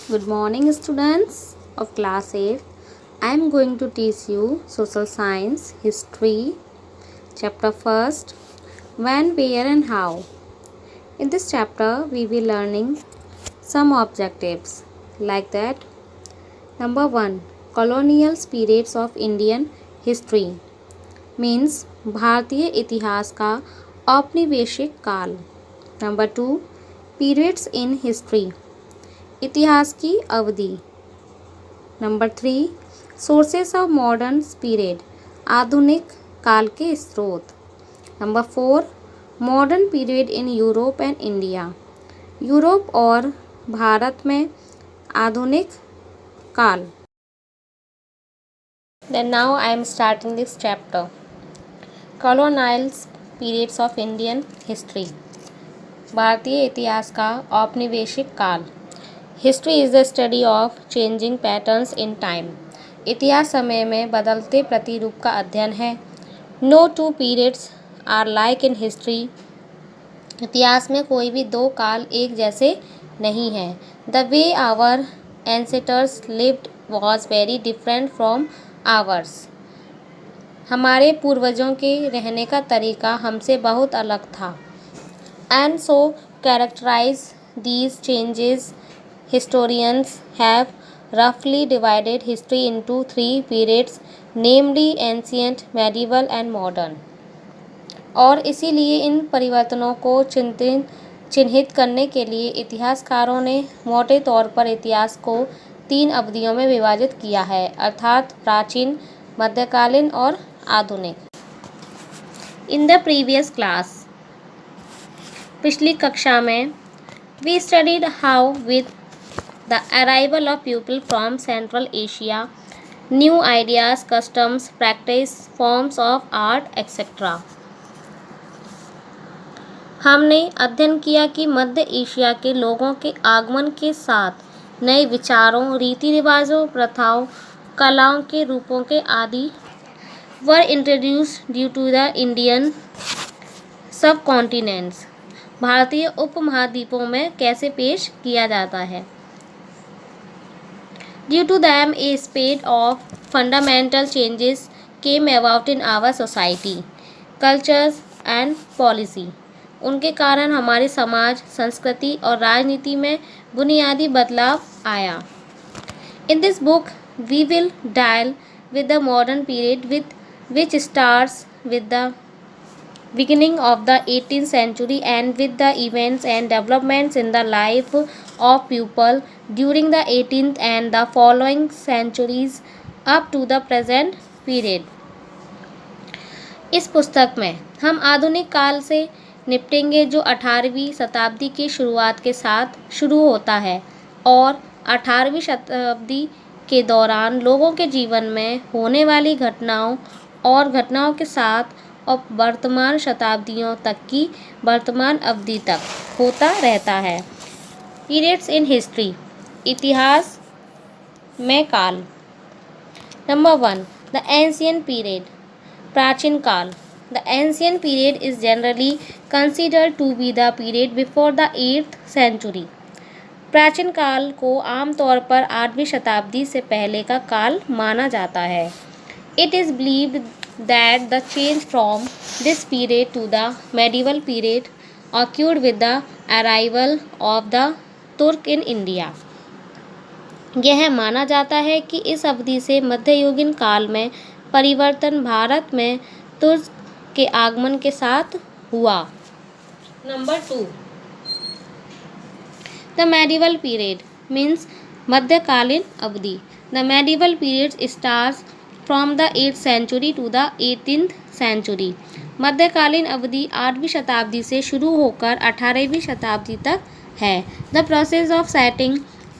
Good morning, students of class 8. I am going to teach you social science, history, chapter first, when, where, and how. In this chapter, we will learning some objectives like that. Number 1, colonial periods of Indian history means भारतीय इतिहास का औपनिवेशिक काल. Number 2, periods in history इतिहास की अवधि. Number 3, sources of modern period आधुनिक काल के स्रोत. Number 4, modern period in Europe and India Europe और भारत में आधुनिक काल. Then now I am starting this chapter. Colonial periods of Indian history भारतीय इतिहास का औपनिवेशिक काल. History is the study of changing patterns in time इतिहास समय में बदलते प्रतिरूप का अध्ययन है. No two periods are like in history इतिहास में कोई भी दो काल एक जैसे नहीं हैं. The way our ancestors lived was very different from ours हमारे पूर्वजों के रहने का तरीका हमसे बहुत अलग था. And so characterise these changes historians have roughly divided history into three periods, namely ancient, medieval and modern. और इसीलिए इन परिवर्तनों को चिन्हित करने के लिए इतिहासकारों ने मोटे तौर पर इतिहास को तीन अवधियों में विभाजित किया है, अर्थात प्राचीन, मध्यकालीन और आधुनिक. इन द प्रीवियस क्लास पिछली कक्षा में we studied how with the arrival of people from Central Asia, new ideas, customs, practice, forms of art, etc. हमने अध्ययन किया कि मध्य एशिया के लोगों के आगमन के साथ नए विचारों, रीति रिवाजों, प्रथाओं, कलाओं के रूपों के आदि were introduced due to the Indian subcontinents भारतीय उपमहाद्वीपों में कैसे पेश किया जाता है. Due to them, a spate of fundamental changes came about in our society, cultures and policy. उनके कारण हमारे समाज, संस्कृति और राजनीति में बुनियादी बदलाव आया. In this book, we will deal with the modern period which starts with the beginning of the 18th century and with the events and developments in the life of people during the 18th and the following centuries up to the present period. इस पुस्तक में हम आधुनिक काल से निपटेंगे जो 18वीं शताब्दी की शुरुआत के साथ शुरू होता है और 18वीं शताब्दी के दौरान लोगों के जीवन में होने वाली घटनाओं के साथ और वर्तमान शताब्दियों तक की वर्तमान अवधि तक होता रहता है. पीरियड्स इन हिस्ट्री इतिहास में काल. नंबर 1, द एंशियंट पीरियड प्राचीन काल. The ancient period is generally considered to be the period before the 8th century प्राचीन काल को आमतौर पर 8वीं शताब्दी से पहले का काल माना जाता है. It is believed that the change from this period to the medieval period occurred with the arrival of the Turk in India. यह माना जाता है कि इस अवधि से मध्ययुगीन काल में परिवर्तन भारत में तुर्क के आगमन के साथ हुआ. Number 2, the medieval period means मध्यकालीन अवधि. The medieval period starts from the 8th century to the 18th century मध्यकालीन अवधि 8वीं शताब्दी से शुरू होकर 18वीं शताब्दी तक है. The process of setting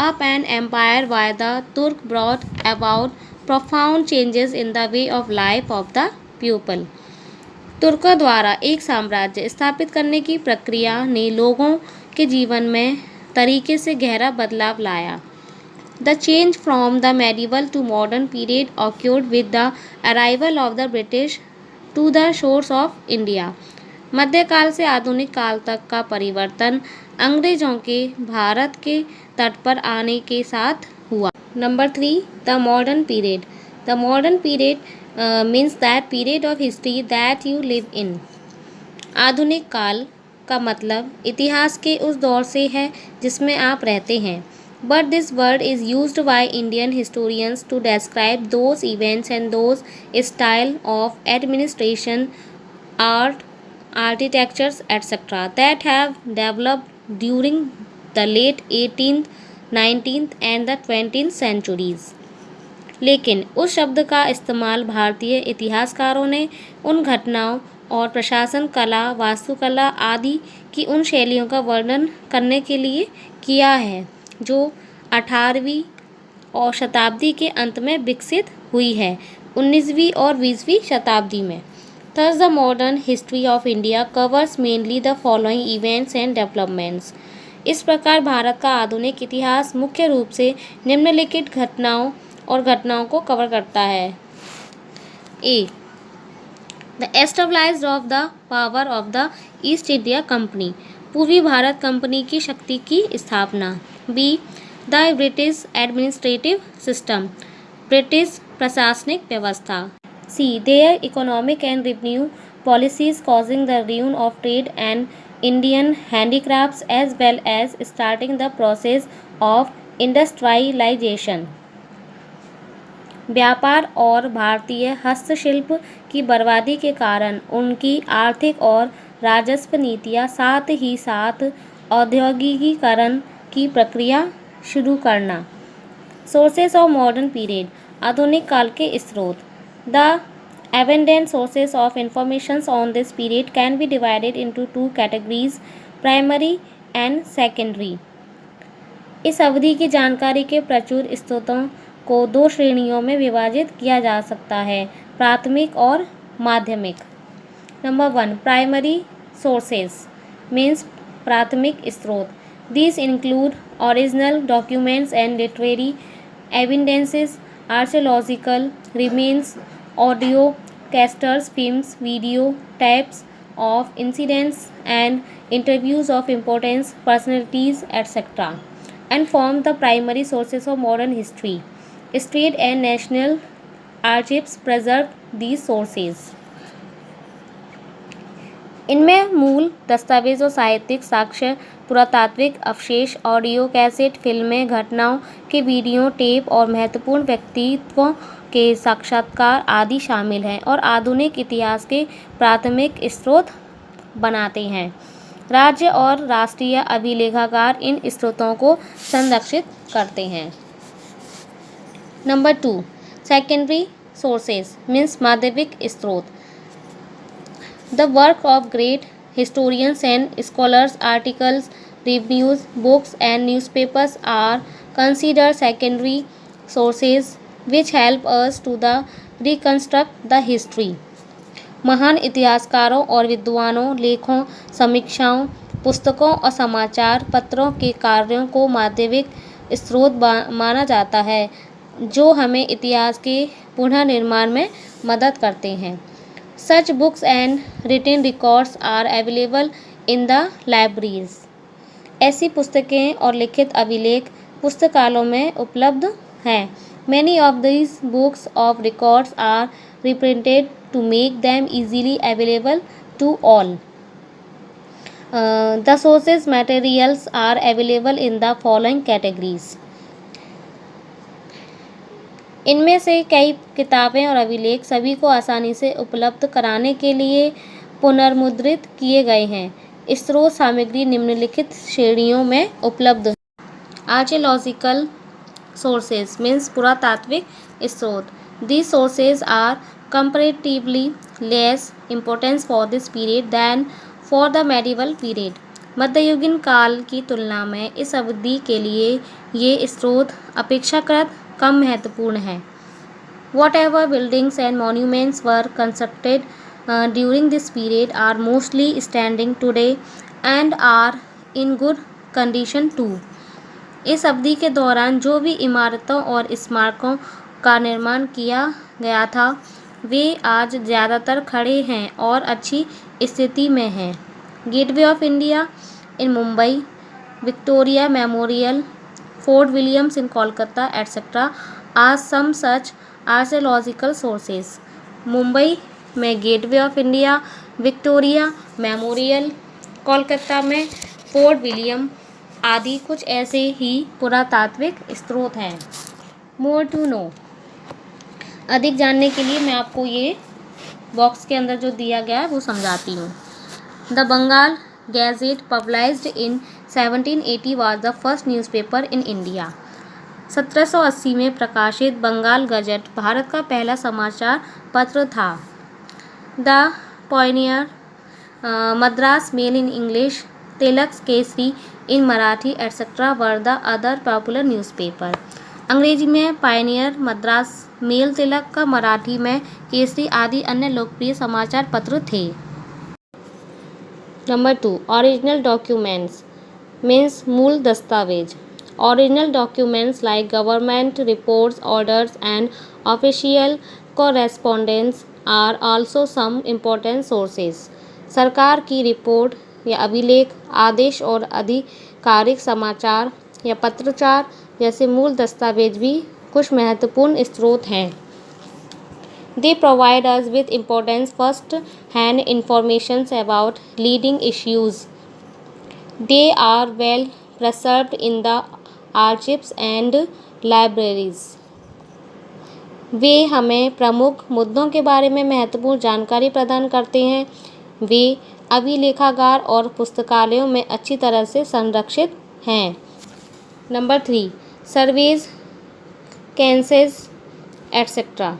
up an empire by the Turk brought about profound changes in the way of life of the people. तुर्कों द्वारा एक साम्राज्य स्थापित करने की प्रक्रिया ने लोगों के जीवन में तरीके से गहरा बदलाव लाया. The change from the medieval to modern period occurred with the arrival of the British to the shores of India. मध्यकाल से आधुनिक काल तक का परिवर्तन अंग्रेजों के भारत के तट पर आने के साथ हुआ। Number 3, the modern period. The modern period means that period of history that you live in. आधुनिक काल का मतलब इतिहास के उस दौर से है जिसमें आप रहते हैं। But this word is used by Indian historians to describe those events and those style of administration, art, architectures, etc. that have developed during the late 18th, 19th and the 20th centuries. लेकिन उस शब्द का इस्तेमाल भारतीय इतिहासकारों ने उन घटनाओं और प्रशासन कला, वास्तुकला आदि की उन शैलियों का वर्णन करने के लिए किया है जो 18वीं और शताब्दी के अंत में विकसित हुई है, 19वीं और 20वीं शताब्दी में। Thus, the modern history of India covers mainly the following events and developments. इस प्रकार भारत का आधुनिक इतिहास मुख्य रूप से निम्नलिखित घटनाओं को कवर करता है। A. The establishment of the power of the East India Company. पूर्वी भारत कंपनी की शक्ति की स्थापना। B. The British administrative system. British प्रशासनिक व्यवस्था। C. Their economic and revenue policies causing the ruin of trade and Indian handicrafts as well as starting the process of industrialization. व्यापार और भारतीय हस्तशिल्प की बर्बादी के कारण उनकी आर्थिक और राजस्व नीतियां, साथ ही साथ औद्योगिकीकरण की प्रक्रिया शुरू करना। Sources of modern period. आधुनिक काल के स्रोत। The abundant sources of information on this period can be divided into two categories, primary and secondary. इस अवधि की जानकारी के प्रचुर स्रोतों को दो श्रेणियों में विभाजित किया जा सकता है, प्राथमिक और माध्यमिक। नंबर 1, प्राइमरी सोर्सेस मीन्स प्राथमिक स्रोत। These include original documents and literary evidences, archaeological remains, audio casters, films, video tapes of incidents and interviews of important personalities, etc., and form the primary sources of modern history. State and national archives preserve these sources. इनमें मूल दस्तावेज और साहित्यिक साक्ष्य, पुरातात्विक अवशेष, audio cassette, फिल्में, घटनाओं के वीडियो टेप और महत्वपूर्ण व्यक्तित्वों के साक्षात्कार आदि शामिल हैं और आधुनिक इतिहास के प्राथमिक स्रोत बनाते हैं। राज्य और राष्ट्रीय अभिलेखागार इन स्रोतों को संरक्षित करते हैं। नंबर 2, सेकेंडरी सोर्सेस मीन्स माध्यमिक स्रोत। The work of great historians and scholars, articles, reviews, books and newspapers are considered secondary sources which help us to reconstruct the history. महान इतिहासकारों और विद्वानों, लेखों, समीक्षाओं, पुस्तकों और समाचार पत्रों के कार्यों को माध्यमिक स्रोत माना जाता है जो हमें इतिहास के पुनर्निर्माण में मदद करते हैं। Such books and written records are available in the libraries. ऐसी पुस्तकें और लिखित अभिलेख पुस्तकालयों में उपलब्ध हैं। Many of these books of records are reprinted to make them easily available to all. The sources materials are available in the following categories. इनमें से कई किताबें और अभिलेख सभी को आसानी से उपलब्ध कराने के लिए पुनर्मुद्रित किए गए हैं। स्रोत सामग्री निम्नलिखित श्रेणियों में उपलब्ध है। आर्कियोलॉजिकल सोर्सेज मीन्स पुरातात्विक स्रोत। These sources are comparatively less important for this period than for the medieval period. मध्ययुगीन काल की तुलना में इस अवधि के लिए ये स्रोत अपेक्षाकृत कम महत्वपूर्ण है। Whatever buildings and monuments were constructed during this period are mostly standing today and are in good condition too. इस अवधि के दौरान जो भी इमारतों और स्मारकों का निर्माण किया गया था वे आज ज़्यादातर खड़े हैं और अच्छी स्थिति में हैं। Gateway of India in Mumbai Victoria Memorial, Fort Williams in Kolkata, etc. are some such archaeological sources. Mumbai में Gateway of India, Victoria Memorial, Kolkata में फोर्ट विलियम आदि कुछ ऐसे ही पुरातात्विक स्रोत हैं। मोर टू नो, अधिक जानने के लिए मैं आपको ये बॉक्स के अंदर जो दिया गया है वो समझाती हूँ। द बंगाल गैजेट पब्लिश्ड इन 1780 was the first newspaper in India. 1780 में प्रकाशित बंगाल गजट भारत का पहला समाचार पत्र था। The Pioneer, Madras Mail in English, Tilak Kesari in Marathi etcetera were the other popular newspaper. अंग्रेजी में पायनियर, मद्रास मेल, तिलक का मराठी में केसरी आदि अन्य लोकप्रिय समाचार पत्र थे। नंबर 2, ओरिजिनल डॉक्यूमेंट्स मीन्स मूल दस्तावेज। Original documents like government reports, orders and official correspondence are also some important sources. सरकार की रिपोर्ट या अभिलेख, आदेश और आधिकारिक समाचार या पत्राचार जैसे मूल दस्तावेज भी कुछ महत्वपूर्ण स्रोत हैं। They provide us with important first-hand information about leading issues. They are well preserved in the archives and libraries. वे हमें प्रमुख मुद्दों के बारे में महत्वपूर्ण जानकारी प्रदान करते हैं। वे अभिलेखागार और पुस्तकालयों में अच्छी तरह से संरक्षित हैं। नंबर 3, सर्वेज, कैंसेस एटसेट्रा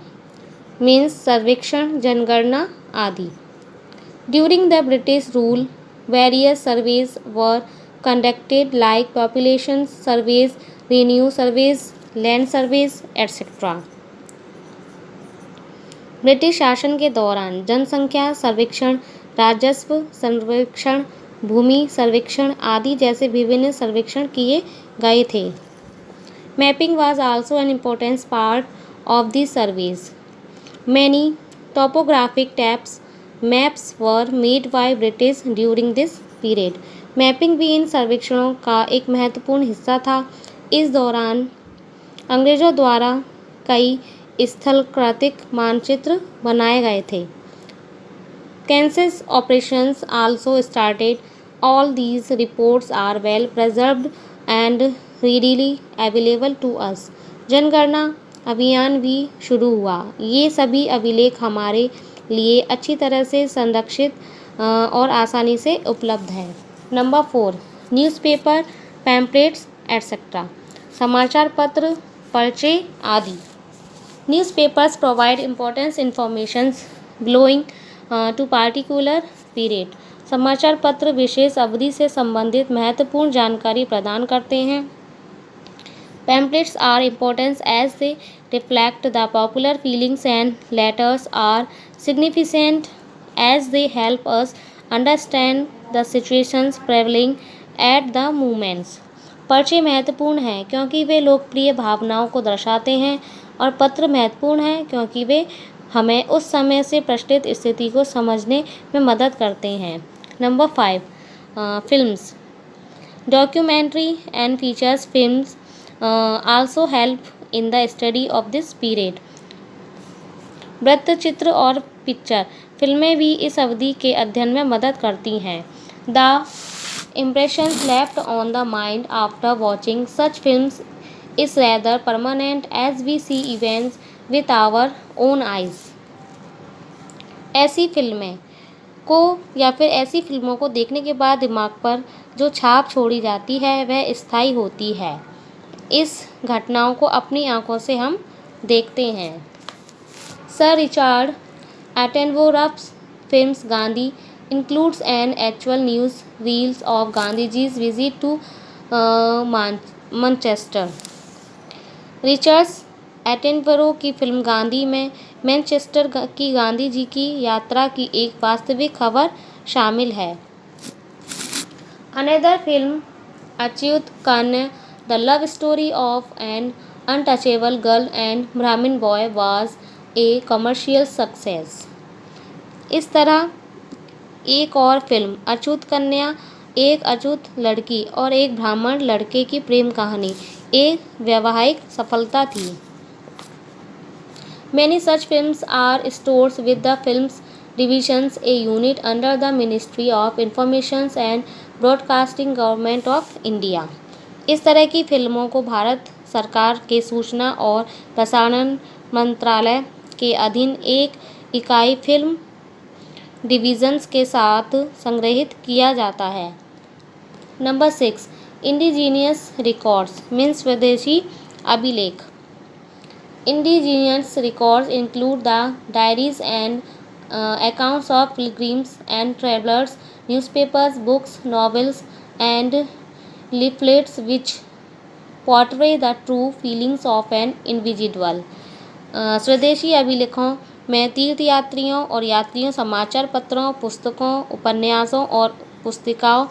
मीन्स सर्वेक्षण, जनगणना आदि। During the British rule various surveys were conducted like population surveys, revenue surveys, land surveys etcetera. British शासन के दौरान जनसंख्या सर्वेक्षण, राजस्व सर्वेक्षण, भूमि सर्वेक्षण आदि जैसे विभिन्न सर्वेक्षण किए गए थे। Mapping was also an important part of the surveys. Many topographic maps were made by British during this period. Mapping भी इन सर्वेक्षणों का एक महत्वपूर्ण हिस्सा था। इस दौरान अंग्रेज़ों द्वारा कई स्थलाकृतिक मानचित्र बनाए गए थे। Census operations also started. All these reports are well preserved and readily available to us. जनगणना अभियान भी शुरू हुआ। ये सभी अभिलेख हमारे लिए अच्छी तरह से संरक्षित और आसानी से उपलब्ध है। नंबर 4, न्यूज़पेपर, पैम्पलेट्स एटसेट्रा समाचार पत्र, पर्चे आदि। Newspapers provide important informations belonging to particular period. समाचार पत्र विशेष अवधि से संबंधित महत्वपूर्ण जानकारी प्रदान करते हैं। Pamphlets are important as they reflect the popular feelings and letters are significant as they help us understand the situations prevailing at the moments. पर्चे महत्वपूर्ण हैं क्योंकि वे लोकप्रिय भावनाओं को दर्शाते हैं और पत्र महत्वपूर्ण हैं क्योंकि वे हमें उस समय से प्रचलित स्थिति को समझने में मदद करते हैं। Number 5, films, documentary and features films also help in the study of this period. वृत्तचित्र और पिक्चर फिल्में भी इस अवधि के अध्ययन में मदद करती हैं। The impressions left on the mind after watching such films is rather permanent as we see events with our own eyes. ऐसी फिल्में को या फिर ऐसी फिल्मों को देखने के बाद दिमाग पर जो छाप छोड़ी जाती है वह स्थायी होती है। इस घटनाओं को अपनी आंखों से हम देखते हैं। Sir Richard Attenborough's films Gandhi includes an actual news reels of Gandhiji's visit to Manchester. Richard Attenborough की फिल्म गांधी में मैनचेस्टर की गांधी जी की यात्रा की एक वास्तविक खबर शामिल है। अनदर फिल्म अच्युत कन्या The love story of an untouchable girl and Brahmin boy was a commercial success. इस तरह एक और फिल्म अछूत कन्या एक अछूत लड़की और एक ब्राह्मण लड़के की प्रेम कहानी एक वैवाहिक सफलता थी। Many such films are stored with the Films Divisions, a unit under the Ministry of Information and Broadcasting, Government of India. इस तरह की फिल्मों को भारत सरकार के सूचना और प्रसारण मंत्रालय के अधीन एक इकाई फिल्म डिवीजन्स के साथ संग्रहित किया जाता है। नंबर 6, इंडिजीनियस रिकॉर्ड्स मीन्स स्वदेशी अभिलेख। Indigenous records include the diaries and accounts of pilgrims and travelers, newspapers, books, novels, and leaflets which portray the true feelings of an individual. स्वदेशी अभिलेखों में तीर्थयात्रियों और यात्रियों, समाचार पत्रों, पुस्तकों, उपन्यासों और पुस्तिकाओं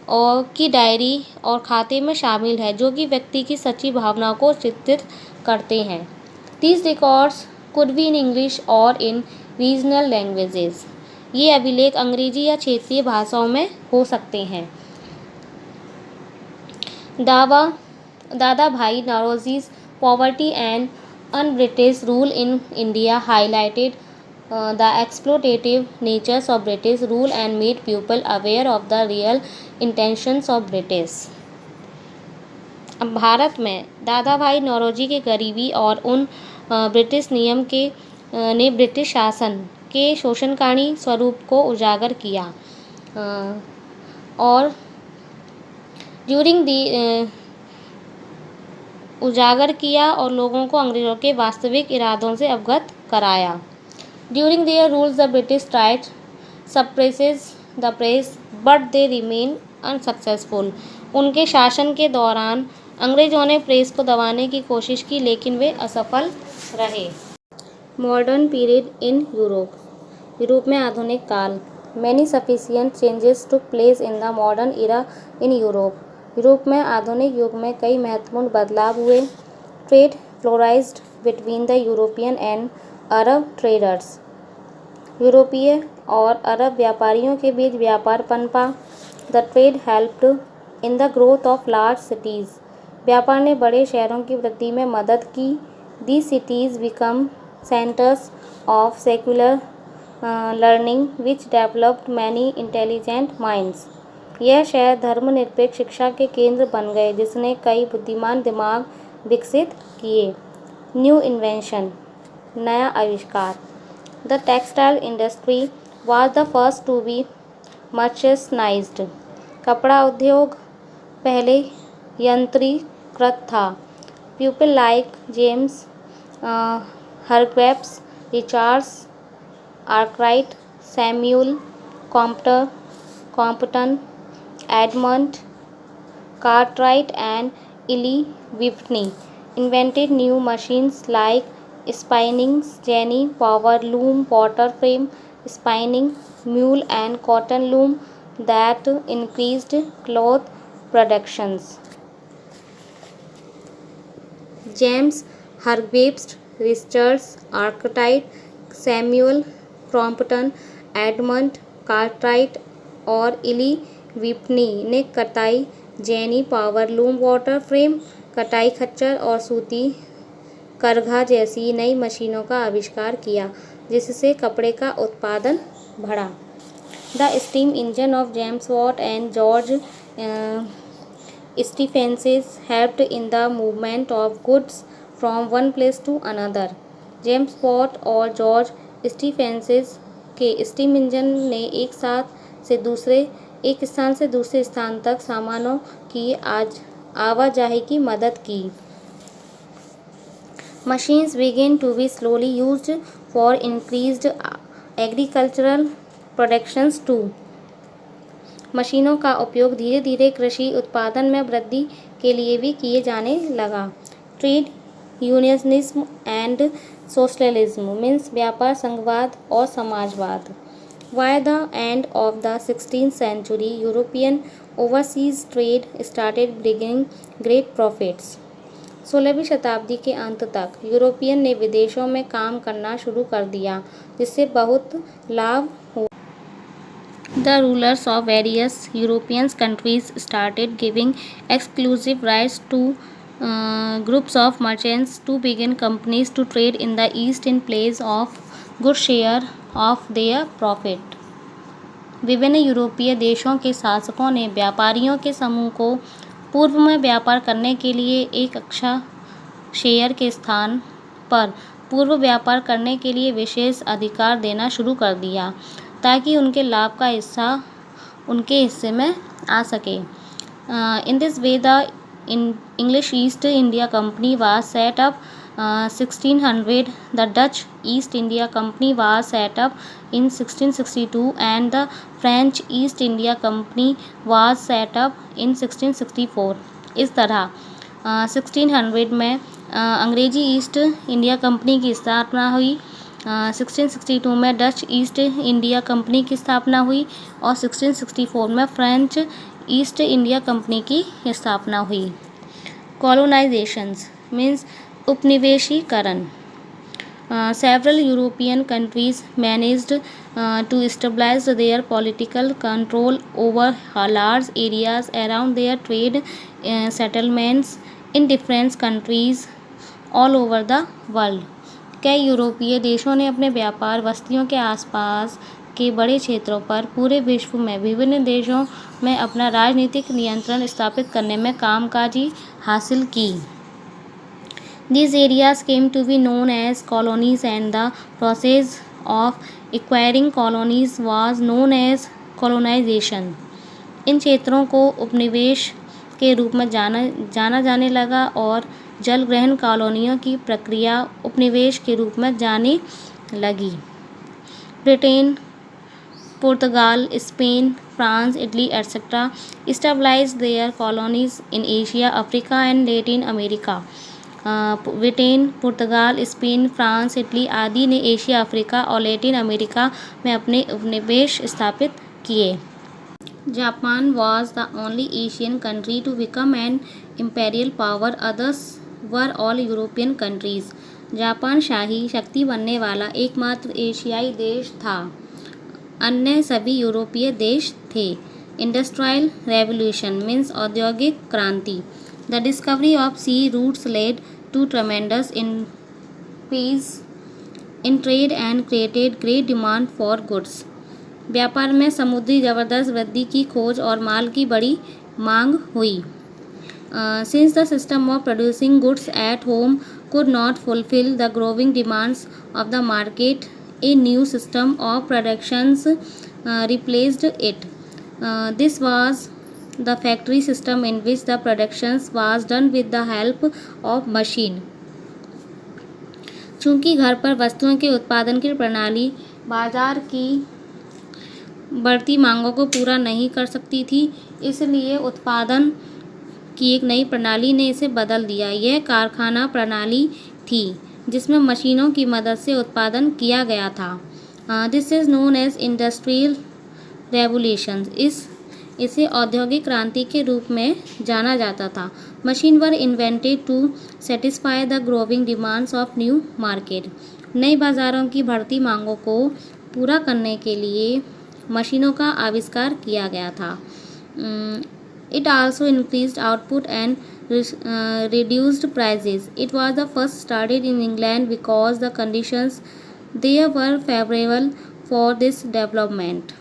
और की डायरी और खाते में शामिल है, जो कि व्यक्ति की सच्ची भावनाओं को चित्रित करते हैं। These records could be in English or in regional languages. ये अभिलेख अंग्रेजी या क्षेत्रीय भाषाओं में हो सकते हैं। दादा भाई नौरोजी's poverty and un-British rule in India highlighted the exploitative natures of British rule and made people aware of the real intentions of British. अब भारत में दादा भाई नौरोजी के गरीबी और उन ब्रिटिश नियम के ने ब्रिटिश शासन के शोषणकारी स्वरूप को उजागर किया और लोगों को अंग्रेज़ों के वास्तविक इरादों से अवगत कराया। During their rules the British tried suppresses the press but they remain unsuccessful. उनके शासन के दौरान अंग्रेज़ों ने प्रेस को दबाने की कोशिश की, लेकिन वे असफल रहे। मॉडर्न पीरियड इन यूरोप में आधुनिक काल। Many sufficient changes took place in the modern era in Europe में आधुनिक युग में कई महत्वपूर्ण बदलाव हुए। Trade flourished between the European and Arab traders. यूरोपीय और अरब व्यापारियों के बीच व्यापार पनपा। The trade helped in the growth of large cities. व्यापार ने बड़े शहरों की वृद्धि में मदद की। These cities become centers of secular learning which developed many intelligent minds. यह शहर धर्मनिरपेक्ष शिक्षा के केंद्र बन गए, जिसने कई बुद्धिमान दिमाग विकसित किए। न्यू इन्वेंशन नया आविष्कार। The textile industry was the first to be mechanized. कपड़ा उद्योग पहले यंत्रीकृत था। People like James Hargreaves, Richard Arkwright, Samuel Crompton, Edmund Cartwright and Ely Whitney invented new machines like spinning jenny, power loom, water frame, spinning mule and cotton loom that increased cloth productions. James Hargreaves, Richard Arkwright, Samuel Crompton, Edmund Cartwright और इली Whitney ने कताई jenny, power loom, water frame, कटाई खच्चर और सूती करघा जैसी नई मशीनों का आविष्कार किया, जिससे कपड़े का उत्पादन बढ़ा। The steam engine of James Watt and George Stephenson's helped in the movement of goods from one place to another. James Watt और जॉर्ज स्टीफेंसेस के स्टीम इंजन ने एक स्थान से दूसरे स्थान तक सामानों की आवाजाही की मदद की। Machines began to be slowly used for increased agricultural productions too. मशीनों का उपयोग धीरे धीरे कृषि उत्पादन में वृद्धि के लिए भी किए जाने लगा। Trade unionism and socialism means व्यापार संघवाद और समाजवाद। By the end of the 16th century, European overseas trade started bringing great profits. 16वीं शताब्दी के अंत तक यूरोपियन ने विदेशों में काम करना शुरू कर दिया, जिससे बहुत लाभ हुआ। The rulers of various European countries started giving exclusive rights to groups of merchants to begin companies to trade in the East in place of good share of their profit. विभिन्न यूरोपीय देशों के शासकों ने व्यापारियों के समूह को पूर्व में व्यापार करने के लिए एक अच्छा शेयर के स्थान पर पूर्व व्यापार करने के लिए विशेष अधिकार देना शुरू कर दिया ताकि उनके लाभ का हिस्सा उनके हिस्से में आ सके। In this way the English east India company was set up 1600. The Dutch East India Company was set up in 1662 and the French East India Company was set up in 1664. इस तरह 1600 में अंग्रेजी ईस्ट इंडिया कंपनी की स्थापना हुई, 1662 में Dutch east India company की स्थापना हुई और 1664 में फ्रेंच ईस्ट इंडिया कंपनी की स्थापना हुई। कॉलोनाइजेशंस means उपनिवेशीकरण। Several European countries managed to establish their political control over large areas around their trade settlements in different countries all over the world. कई यूरोपीय देशों ने अपने व्यापार बस्तियों के आसपास के बड़े क्षेत्रों पर पूरे विश्व में विभिन्न देशों में अपना राजनीतिक नियंत्रण स्थापित करने में कामकाजी हासिल की। These areas came to be known as colonies and the process of acquiring colonies was known as colonization. इन क्षेत्रों को उपनिवेश के रूप में जाना जाने लगा और जल ग्रहण कॉलोनियों की प्रक्रिया उपनिवेश के रूप में जाने लगी। Britain, Portugal, Spain, France, Italy, etc. established their colonies in Asia, Africa and Latin America. Britain, Portugal, Spain, France, Italy आदि ने एशिया, अफ्रीका और लैटिन अमेरिका में अपने उपनिवेश स्थापित किए। Japan was the only Asian country to become an imperial power. Others were all European countries. Japan शाही शक्ति बनने वाला एकमात्र एशियाई देश था, अन्य सभी यूरोपीय देश थे। इंडस्ट्रियल रेवोल्यूशन मीन्स औद्योगिक क्रांति। The discovery of sea routes led to tremendous increase in trade and created great demand for goods. व्यापार में समुद्री जबरदस्त वृद्धि की खोज और माल की बड़ी मांग हुई। Since the system of producing goods at home could not fulfill the growing demands of the market, a new system of productions replaced it. This was the factory system in which the productions was done with the help of machine. चूँकि घर पर वस्तुओं के उत्पादन की प्रणाली बाजार की बढ़ती मांगों को पूरा नहीं कर सकती थी, इसलिए उत्पादन की एक नई प्रणाली ने इसे बदल दिया। यह कारखाना प्रणाली थी जिसमें मशीनों की मदद से उत्पादन किया गया था। This is known as industrial revolution. इसे औद्योगिक क्रांति के रूप में जाना जाता था। Machine were invented to satisfy the growing demands of new market. नए बाज़ारों की बढ़ती मांगों को पूरा करने के लिए मशीनों का आविष्कार किया गया था। It also increased output and reduced prices. It was the first started in England because the conditions there were favorable for this development.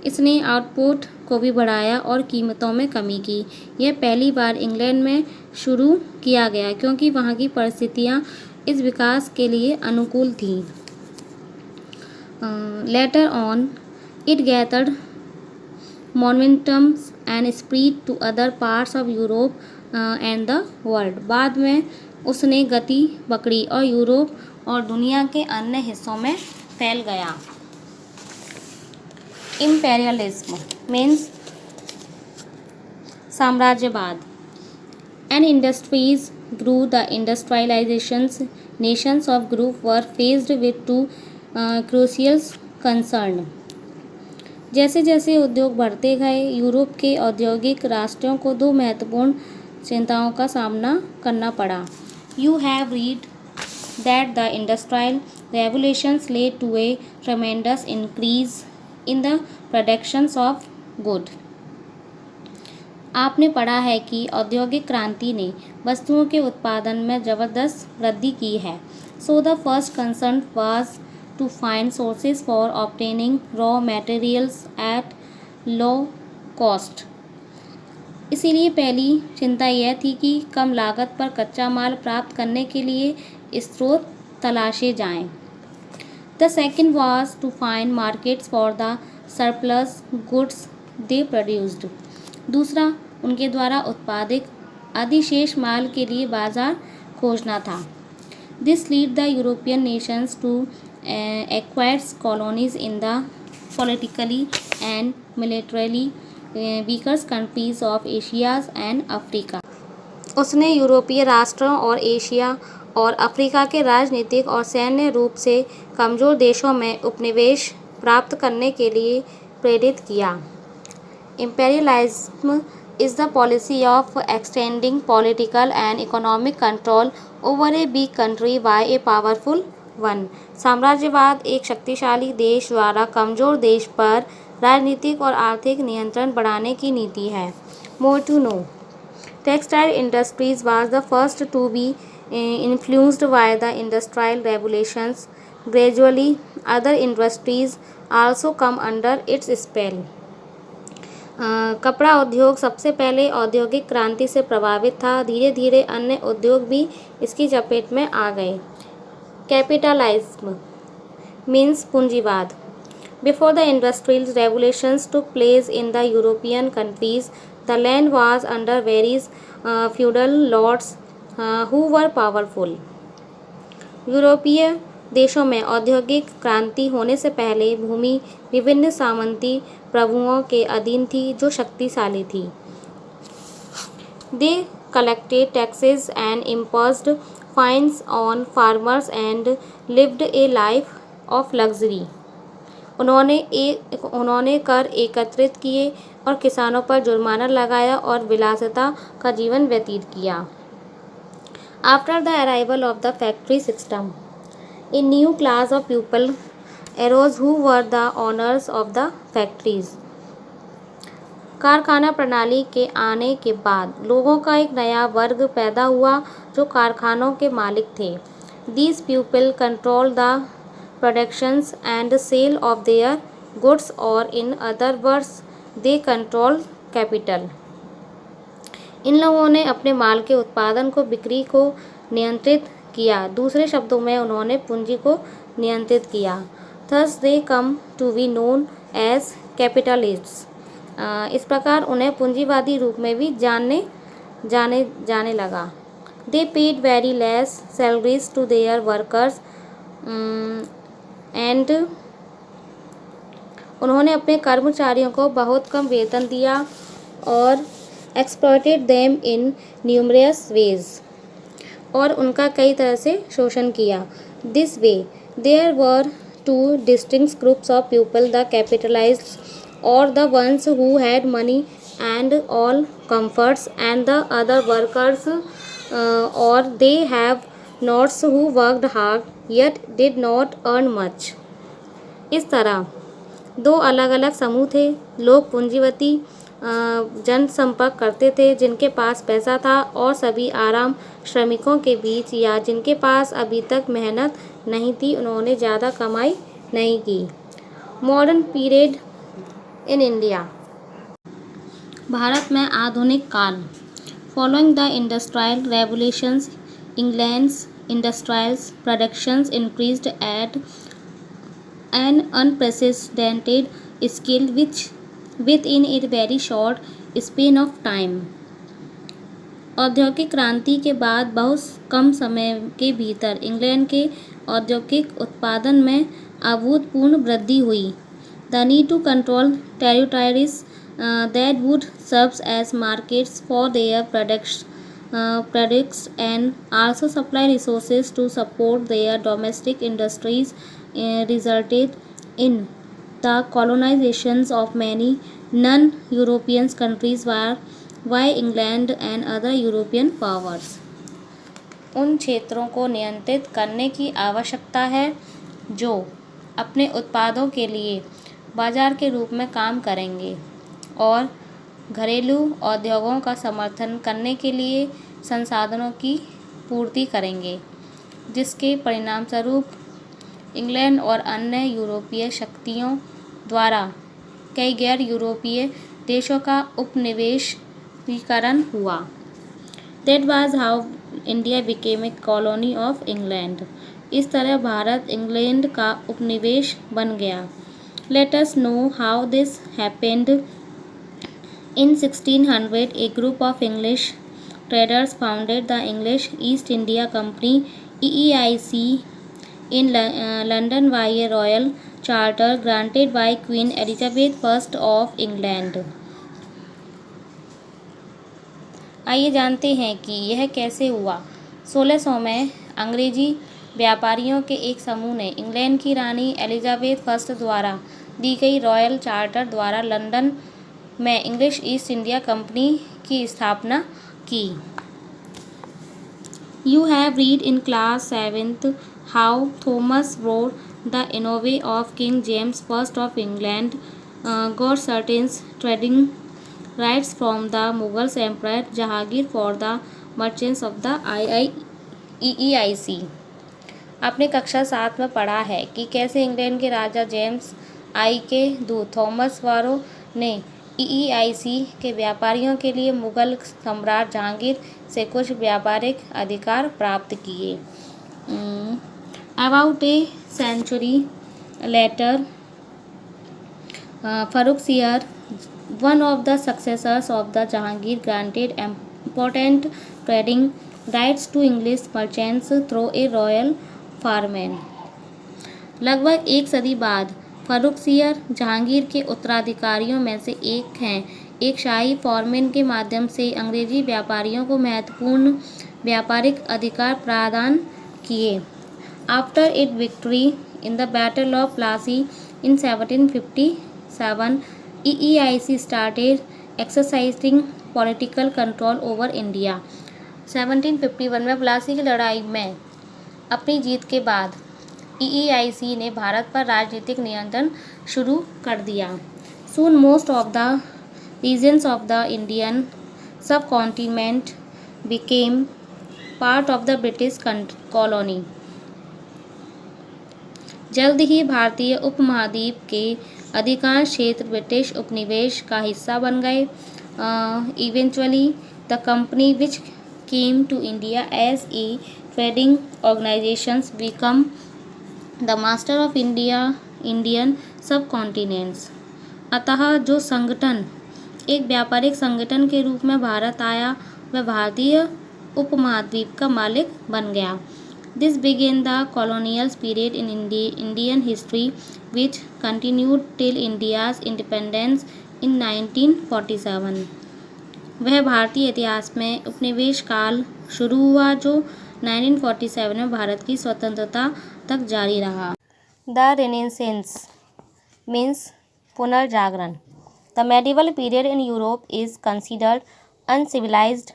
इसने आउटपुट को भी बढ़ाया और कीमतों में कमी की। यह पहली बार इंग्लैंड में शुरू किया गया क्योंकि वहाँ की परिस्थितियाँ इस विकास के लिए अनुकूल थीं। Later on it gathered momentums and spread to other parts of Europe and the world. बाद में उसने गति पकड़ी और यूरोप और दुनिया के अन्य हिस्सों में फैल गया। इम्पेरियलिज्म मीन्स साम्राज्यवाद। And industries grew the industrialisations nations of group were faced with two crucial concern. जैसे जैसे उद्योग बढ़ते गए, यूरोप के औद्योगिक राष्ट्रों को दो महत्वपूर्ण चिंताओं का सामना करना पड़ा। You have read that the industrial revolutions led to a tremendous increase in the productions of good. आपने पढ़ा है कि औद्योगिक क्रांति ने वस्तुओं के उत्पादन में ज़बरदस्त वृद्धि की है. So the first concern was to find sources for obtaining raw materials at low cost. इसीलिए पहली चिंता यह थी कि कम लागत पर कच्चा माल प्राप्त करने के लिए स्रोत तलाशे जाएं. The second was to find markets for the surplus goods they produced. दूसरा, उनके द्वारा उत्पादित अधिशेष माल के लिए बाजार खोजना था. This led the European nations to acquire colonies in the politically and militarily weaker countries of Asia and Africa. उसने यूरोपीय राष्ट्रों और एशिया और अफ्रीका के राजनीतिक और सैन्य रूप से कमज़ोर देशों में उपनिवेश प्राप्त करने के लिए प्रेरित किया. Imperialism is the policy of extending political and economic control over a big country by a powerful one. साम्राज्यवाद एक शक्तिशाली देश द्वारा कमज़ोर देश पर राजनीतिक और आर्थिक नियंत्रण बढ़ाने की नीति है. More to know. Textile industries was the first to be influenced by the industrial revolutions. Gradually, other industries also come under its spell. कपड़ा उद्योग सबसे पहले औद्योगिक क्रांति से प्रभावित था. धीरे धीरे अन्य उद्योग भी इसकी चपेट में आ गए. कैपिटलिज्म मीन्स पूंजीवाद. Before the industrial revolutions took place in the European countries, the land was under various feudal lords who were powerful. यूरोपीय देशों में औद्योगिक क्रांति होने से पहले भूमि विभिन्न सामंती प्रभुओं के अधीन थी जो शक्तिशाली थी. They collected taxes and imposed fines on farmers and lived a life of luxury. उन्होंने कर एकत्रित किए और किसानों पर जुर्माना लगाया और विलासिता का जीवन व्यतीत किया. After the arrival of the factory system, a new class of people arose who were the owners of the factories. कारखाना प्रणाली के आने के बाद लोगों का एक नया वर्ग पैदा हुआ जो कारखानों के मालिक थे. These people control the productions and sale of their goods, or in other words, they control capital. इन लोगों ने अपने माल के उत्पादन को बिक्री को नियंत्रित किया. दूसरे शब्दों में उन्होंने पूंजी को नियंत्रित किया. Thus they come to be known as capitalists. इस प्रकार उन्हें पूंजीवादी रूप में भी जाने लगा. They paid very less salaries to their workers and उन्होंने अपने कर्मचारियों को बहुत कम वेतन दिया और exploited them in numerous ways, और उनका कई तरह से शोषण किया. This way, there were two distinct groups of people: the capitalists, or the ones who had money and all comforts, and the other workers, or they have nots who worked hard yet did not earn much. इस तरह दो अलग अलग समूह थे. लोग पूंजीवती जनसंपर्क करते थे जिनके पास पैसा था, और सभी आराम श्रमिकों के बीच या जिनके पास अभी तक मेहनत नहीं थी, उन्होंने ज़्यादा कमाई नहीं की. Modern period in India. Bharat में आधुनिक काल. Following the industrial revolutions, England's industrial productions increased at an unprecedented scale within a very short span of time. औद्योगिक क्रांति के बाद बहुत कम समय के भीतर इंग्लैंड के औद्योगिक उत्पादन में अभूतपूर्व वृद्धि हुई. The need to control territories that would serve as markets for their products and also supply resources to support their domestic industries resulted in the colonizations of many non-European countries by England and other European powers. उन क्षेत्रों को नियंत्रित करने की आवश्यकता है जो अपने उत्पादों के लिए बाजार के रूप में काम करेंगे और घरेलू उद्योगों का समर्थन करने के लिए संसाधनों की पूर्ति करेंगे, जिसके परिणामस्वरूप इंग्लैंड और अन्य यूरोपीय शक्तियों द्वारा कई गैर यूरोपीय देशों का उपनिवेशीकरण हुआ। That was how India became a colony of England. इस तरह भारत इंग्लैंड का उपनिवेश बन गया। Let us know how this happened. In 1600, a group of English traders founded the English East India Company (EEIC) in London by a royal charter granted by Queen Elizabeth I of England. आइए जानते हैं कि यह कैसे हुआ। 1600 में अंग्रेजी व्यापारियों के एक समूह ने इंग्लैंड की रानी एलिजाबेथ फर्स्ट द्वारा दी गई रॉयल चार्टर द्वारा लंदन में इंग्लिश ईस्ट इंडिया कंपनी की स्थापना की। You have read in class 7th how Thomas More, the envoy of King James I of England, got certain trading rights from the Mughal Emperor Jahangir for the merchants of the EEIC. आपने कक्षा 7 में पढ़ा है कि कैसे England के राजा James आई के दूत थॉमस वारो ने EEIC के व्यापारियों के लिए मुगल सम्राट जहांगीर से कुछ व्यापारिक अधिकार प्राप्त किए। About a century later, Farrukhsiyar, one of the successors of the Jahangir, granted important trading rights to English merchants through a royal फॉरमैन। लगभग एक सदी बाद फर्रुखसियर जहांगीर के उत्तराधिकारियों में से एक हैं। एक शाही फॉरमैन के माध्यम से अंग्रेजी व्यापारियों को महत्वपूर्ण व्यापारिक अधिकार प्रदान किए। After it victory in the battle of Plassey in 1757, EEIC started exercising political control over India. 1751 में प्लासी की लड़ाई में अपनी जीत के बाद EEIC ने भारत पर राजनीतिक नियंत्रण शुरू कर दिया। Soon most of the regions of the Indian subcontinent became part of the British colony. जल्द ही भारतीय उपमहाद्वीप के अधिकांश क्षेत्र ब्रिटिश उपनिवेश का हिस्सा बन गए। Eventually, the company which came to India as a trading organizations become the master of Indian subcontinents. अतः जो संगठन एक व्यापारिक संगठन के रूप में भारत आया वह भारतीय उपमहाद्वीप का मालिक बन गया। This began the colonial period in Indian history which continued till India's independence in 1947. वह भारतीय इतिहास में उपनिवेश काल शुरू हुआ जो 1947 में भारत की स्वतंत्रता तक जारी रहा। द रेनेसेंस मीन्स पुनर्जागरण। The medieval period in Europe is considered uncivilised,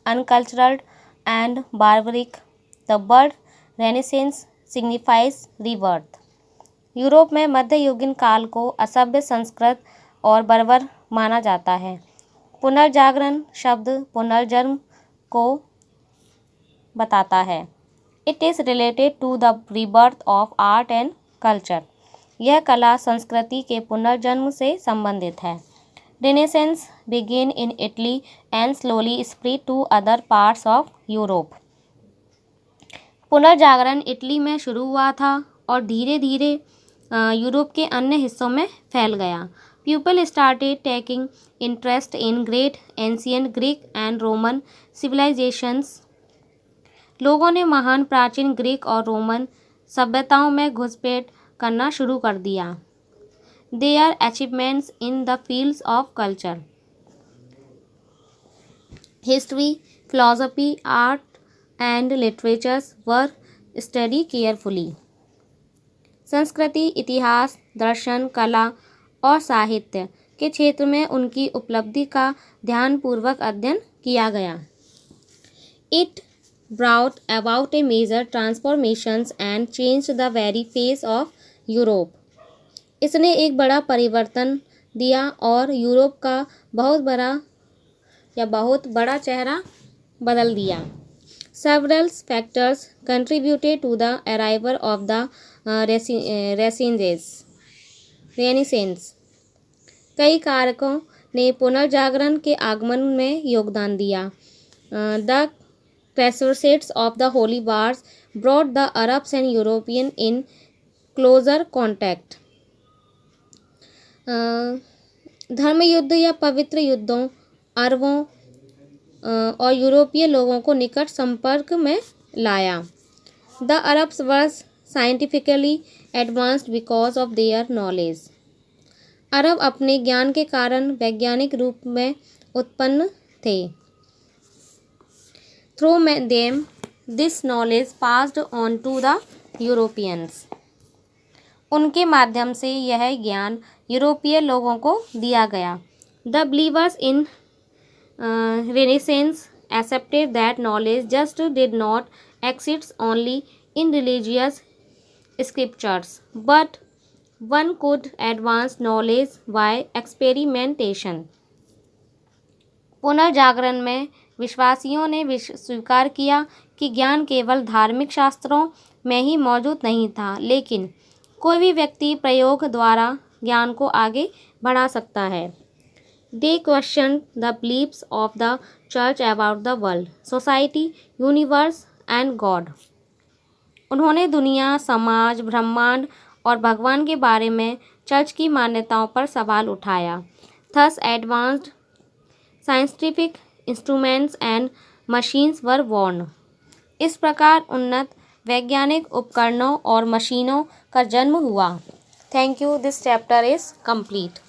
uncultural and barbaric. The word renaissance signifies rebirth. Europe में मध्ययुगीन काल को असभ्य, संस्कृत और बर्बर माना जाता है। पुनर्जागरण शब्द पुनर्जन्म को बताता है। It is related to the rebirth of art and culture. यह कला संस्कृति के पुनर्जन्म से संबंधित है। Renaissance begin in Italy and slowly spread to other parts of Europe. पुनर्जागरण इटली में शुरू हुआ था और धीरे धीरे यूरोप के अन्य हिस्सों में फैल गया। People started taking interest in great ancient Greek and Roman civilizations. लोगों ने महान प्राचीन ग्रीक और रोमन सभ्यताओं में घुसपैठ करना शुरू कर दिया। Their achievements in the fields of culture, history, philosophy, art and literature were studied carefully. संस्कृति, इतिहास, दर्शन, कला और साहित्य के क्षेत्र में उनकी उपलब्धि का ध्यानपूर्वक अध्ययन किया गया। It brought about a major transformations and changed the very face of Europe. इसने एक बड़ा परिवर्तन दिया और यूरोप का बहुत बड़ा चेहरा बदल दिया। Several factors contributed to the arrival of the Renaissance. कई कारकों ने पुनर्जागरण के आगमन में योगदान दिया। The crusades of the Holy Wars brought the Arabs and Europeans in closer contact. धर्म युद्ध या पवित्र युद्धों अरबों और यूरोपीय लोगों को निकट संपर्क में लाया। The Arabs were scientifically advanced because of their knowledge. अरब अपने ज्ञान के कारण वैज्ञानिक रूप में उत्पन्न थे। Through them this knowledge passed on to the Europeans. उनके माध्यम से यह ज्ञान यूरोपीय लोगों को दिया गया। The believers in Renaissance accepted that knowledge just did not exist only in religious scriptures, but one could advance knowledge by experimentation. पुनर्जागरण में विश्वासियों ने स्वीकार किया कि ज्ञान केवल धार्मिक शास्त्रों में ही मौजूद नहीं था, लेकिन कोई भी व्यक्ति प्रयोग द्वारा ज्ञान को आगे बढ़ा सकता है। They questioned the beliefs of the church about the world, society, universe and God. उन्होंने दुनिया, समाज, ब्रह्मांड और भगवान के बारे में चर्च की मान्यताओं पर सवाल उठाया। Thus advanced scientific instruments and machines were born. इस प्रकार उन्नत वैज्ञानिक उपकरणों और मशीनों का जन्म हुआ। Thank you. This chapter is complete.